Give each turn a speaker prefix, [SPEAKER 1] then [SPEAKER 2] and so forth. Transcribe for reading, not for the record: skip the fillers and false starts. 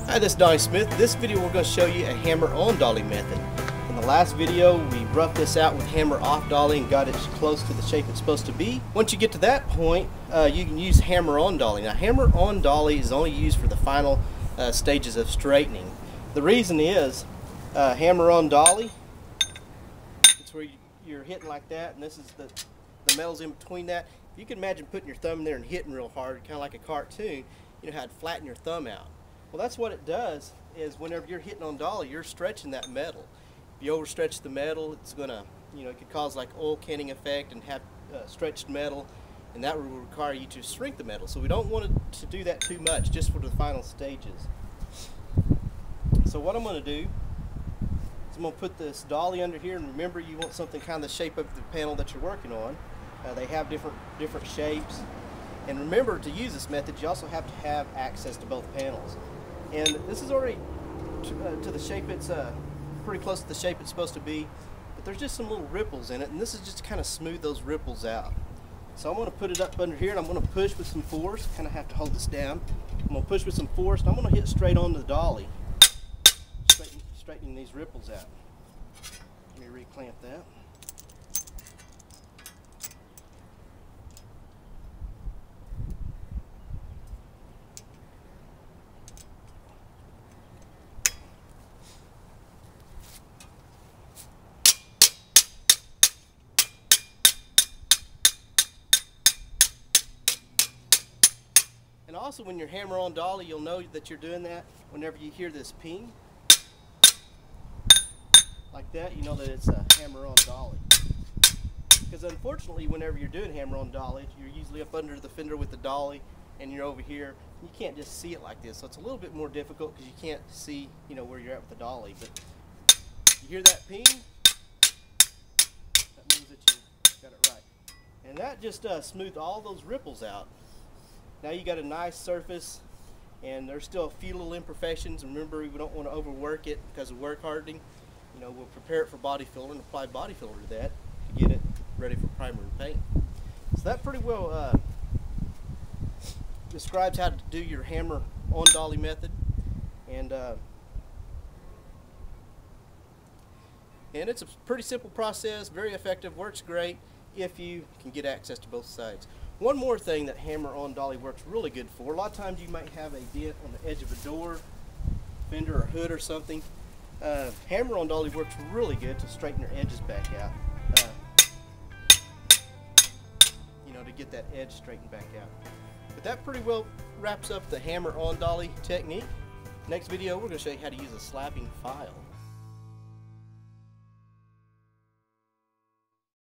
[SPEAKER 1] Hi, this is Donnie Smith. This video we're going to show you a hammer on dolly method. In the last video we roughed this out with hammer off dolly and got it close to the shape it's supposed to be. Once you get to that point, you can use hammer on dolly. Now hammer on dolly is only used for the final stages of straightening. The reason is hammer on dolly, it's where you're hitting like that, and this is the metal's in between that. You can imagine putting your thumb in there and hitting real hard, kind of like a cartoon. You know how to flatten your thumb out. Well, that's what it does, is whenever you're hitting on dolly, you're stretching that metal. If you overstretch the metal, it's gonna, it could cause like oil canning effect and have stretched metal, and that will require you to shrink the metal. So we don't want to do that too much, just for the final stages. So what I'm gonna do is I'm gonna put this dolly under here, and remember you want something kind of the shape of the panel that you're working on. They have different shapes. And remember, to use this method, you also have to have access to both panels. And this is already to the shape, it's pretty close to the shape it's supposed to be, but there's just some little ripples in it, and this is just to kind of smooth those ripples out. So I'm going to put it up under here, and I'm going to push with some force, kind of have to hold this down. I'm going to push with some force, and I'm going to hit straight onto the dolly, straightening these ripples out. Let me reclamp that. And also, when you're hammer on dolly, you'll know that you're doing that whenever you hear this ping like that, you know that it's a hammer on dolly. Because unfortunately, whenever you're doing hammer on dolly, you're usually up under the fender with the dolly, and you're over here. You can't just see it like this, so it's a little bit more difficult because you can't see, where you're at with the dolly. But you hear that ping, that means that you got it right. And that just smoothed all those ripples out. Now you got a nice surface, and there's still a few little imperfections. Remember, we don't want to overwork it because of work hardening. We'll prepare it for body filler and apply body filler to that to get it ready for primer and paint. So that pretty well describes how to do your hammer on dolly method, and it's a pretty simple process, very effective, works great if you can get access to both sides. One more thing that hammer on dolly works really good for, a lot of times you might have a dent on the edge of a door, fender or hood or something. Hammer on dolly works really good to straighten your edges back out. To get that edge straightened back out. But that pretty well wraps up the hammer on dolly technique. Next video we're going to show you how to use a slapping file.